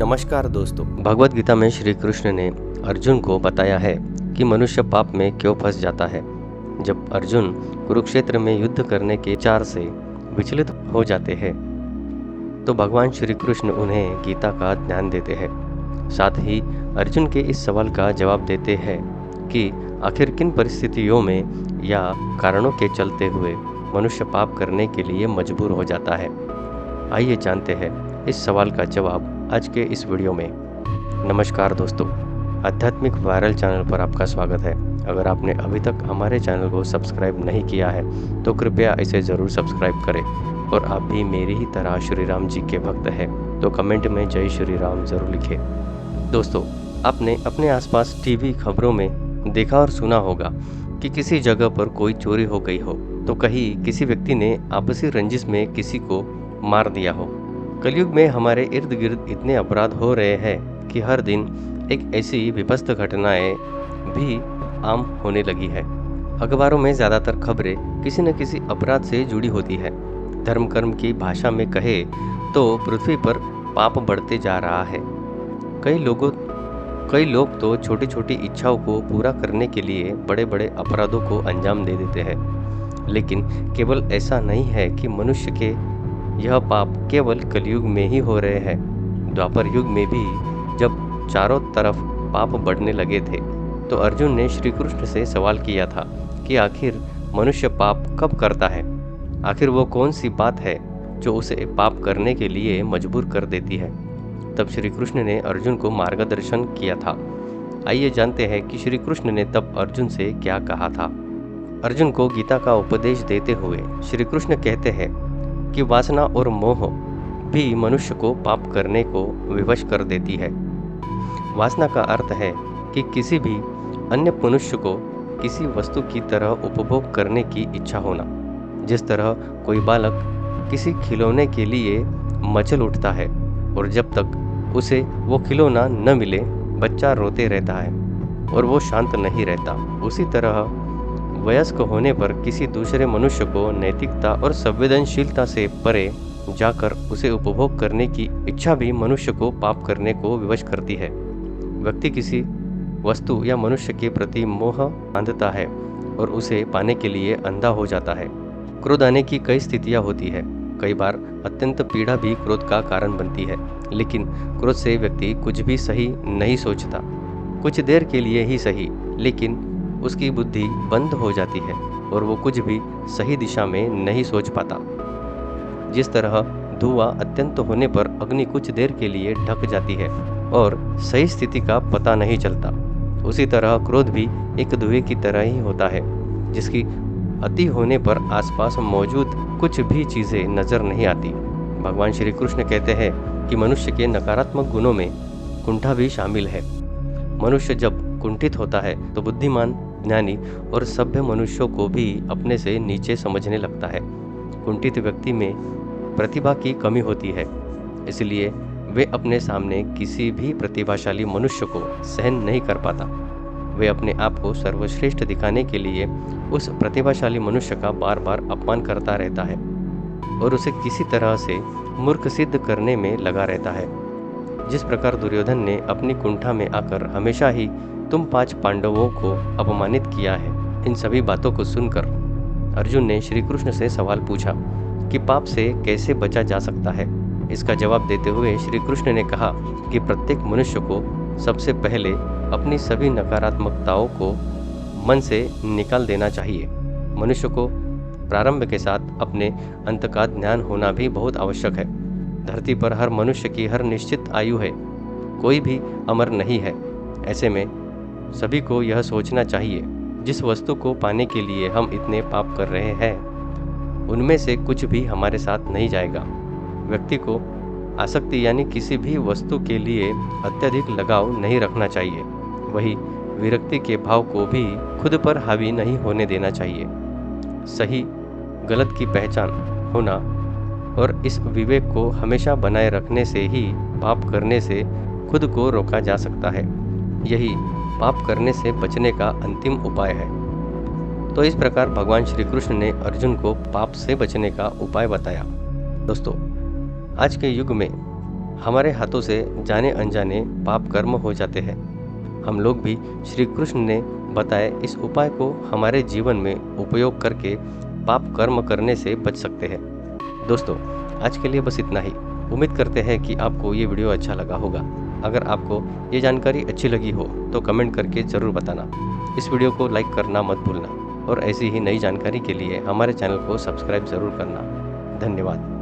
नमस्कार दोस्तों। भगवत गीता में श्री कृष्ण ने अर्जुन को बताया है कि मनुष्य पाप में क्यों फंस जाता है। जब अर्जुन कुरुक्षेत्र में युद्ध करने के विचार से विचलित हो जाते हैं तो भगवान श्री कृष्ण उन्हें गीता का ज्ञान देते हैं। साथ ही अर्जुन के इस सवाल का जवाब देते हैं कि आखिर किन परिस्थितियों में या कारणों के चलते हुए मनुष्य पाप करने के लिए मजबूर हो जाता है। आइए जानते हैं इस सवाल का जवाब आज के इस वीडियो में। नमस्कार दोस्तों, आध्यात्मिक वायरल चैनल पर आपका स्वागत है। अगर आपने अभी तक हमारे चैनल को सब्सक्राइब नहीं किया है तो कृपया इसे ज़रूर सब्सक्राइब करें। और आप भी मेरी ही तरह श्री राम जी के भक्त हैं तो कमेंट में जय श्री राम ज़रूर लिखें। दोस्तों, आपने अपने आसपास टीवी खबरों में देखा और सुना होगा कि किसी जगह पर कोई चोरी हो गई हो तो कहीं किसी व्यक्ति ने आपसी रंजिश में किसी को मार दिया हो। कलयुग में हमारे इर्द गिर्द इतने अपराध हो रहे हैं कि हर दिन एक ऐसी विभत्स घटनाएं भी आम होने लगी है। अखबारों में ज़्यादातर खबरें किसी न किसी अपराध से जुड़ी होती है। धर्म कर्म की भाषा में कहे तो पृथ्वी पर पाप बढ़ते जा रहा है। कई लोग तो छोटी छोटी इच्छाओं को पूरा करने के लिए बड़े बड़े अपराधों को अंजाम दे देते हैं। लेकिन केवल ऐसा नहीं है कि मनुष्य के यह पाप केवल कलयुग में ही हो रहे हैं। द्वापर युग में भी जब चारों तरफ पाप बढ़ने लगे थे तो अर्जुन ने श्री कृष्ण से सवाल किया था कि आखिर मनुष्य पाप कब करता है। आखिर वो कौन सी बात है जो उसे पाप करने के लिए मजबूर कर देती है। तब श्री कृष्ण ने अर्जुन को मार्गदर्शन किया था। आइए जानते हैं कि श्री कृष्ण ने तब अर्जुन से क्या कहा था। अर्जुन को गीता का उपदेश देते हुए श्री कृष्ण कहते हैं कि वासना और मोह भी मनुष्य को पाप करने को विवश कर देती है। वासना का अर्थ है कि किसी भी अन्य मनुष्य को किसी वस्तु की तरह उपभोग करने की इच्छा होना। जिस तरह कोई बालक किसी खिलौने के लिए मचल उठता है और जब तक उसे वो खिलौना न मिले बच्चा रोते रहता है और वो शांत नहीं रहता, उसी तरह वयस्क होने पर किसी दूसरे मनुष्य को नैतिकता और संवेदनशीलता से परे जाकर उसे उपभोग करने की इच्छा भी मनुष्य को पाप करने को विवश करती है। व्यक्ति किसी वस्तु या मनुष्य के प्रति मोह बांधता है और उसे पाने के लिए अंधा हो जाता है। क्रोध आने की कई स्थितियां होती है। कई बार अत्यंत पीड़ा भी क्रोध का कारण बनती है। लेकिन क्रोध से व्यक्ति कुछ भी सही नहीं सोचता। कुछ देर के लिए ही सही, लेकिन उसकी बुद्धि बंद हो जाती है और वो कुछ भी सही दिशा में नहीं सोच पाता। जिस तरह धुआं अत्यंत होने पर अग्नि कुछ देर के लिए ढक जाती है और सही स्थिति का पता नहीं चलता, उसी तरह क्रोध भी एक धुएं की तरह ही होता है जिसकी अति होने पर आसपास मौजूद कुछ भी चीजें नजर नहीं आती। भगवान श्री कृष्ण कहते हैं कि मनुष्य के नकारात्मक गुणों में कुंठा भी शामिल है। मनुष्य जब कुंठित होता है तो बुद्धिमान, ज्ञानी और सभ्य मनुष्यों को भी अपने से नीचे समझने लगता है। कुंठित व्यक्ति में प्रतिभा की कमी होती है, इसलिए वे अपने सामने किसी भी प्रतिभाशाली मनुष्य को सहन नहीं कर पाता। वे अपने आप को सर्वश्रेष्ठ दिखाने के लिए उस प्रतिभाशाली मनुष्य का बार बार अपमान करता रहता है और उसे किसी तरह से मूर्ख सिद्ध करने में लगा रहता है। जिस प्रकार दुर्योधन ने अपनी कुंठा में आकर हमेशा ही तुम 5 पांडवों को अपमानित किया है। इन सभी बातों को सुनकर अर्जुन ने श्री कृष्ण से सवाल पूछा कि पाप से कैसे बचा जा सकता है। इसका जवाब देते हुए श्री कृष्ण ने कहा कि प्रत्येक मनुष्य को सबसे पहले अपनी सभी नकारात्मकताओं को मन से निकाल देना चाहिए। मनुष्य को प्रारंभ के साथ अपने अंत का ज्ञान होना भी बहुत आवश्यक है। धरती पर हर मनुष्य की हर निश्चित आयु है, कोई भी अमर नहीं है। ऐसे में सभी को यह सोचना चाहिए जिस वस्तु को पाने के लिए हम इतने पाप कर रहे हैं उनमें से कुछ भी हमारे साथ नहीं जाएगा। व्यक्ति को आसक्ति यानी किसी भी वस्तु के लिए अत्यधिक लगाव नहीं रखना चाहिए। वही विरक्ति के भाव को भी खुद पर हावी नहीं होने देना चाहिए। सही गलत की पहचान होना और इस विवेक को हमेशा बनाए रखने से ही पाप करने से खुद को रोका जा सकता है। यही पाप करने से बचने का अंतिम उपाय है। तो इस प्रकार भगवान श्री कृष्ण ने अर्जुन को पाप से बचने का उपाय बताया। दोस्तों, आज के युग में हमारे हाथों से जाने अनजाने पाप कर्म हो जाते हैं। हम लोग भी श्री कृष्ण ने बताए इस उपाय को हमारे जीवन में उपयोग करके पाप कर्म करने से बच सकते हैं। दोस्तों, आज के लिए बस इतना ही। उम्मीद करते हैं कि आपको ये वीडियो अच्छा लगा होगा। अगर आपको ये जानकारी अच्छी लगी हो तो कमेंट करके ज़रूर बताना। इस वीडियो को लाइक करना मत भूलना और ऐसी ही नई जानकारी के लिए हमारे चैनल को सब्सक्राइब ज़रूर करना। धन्यवाद।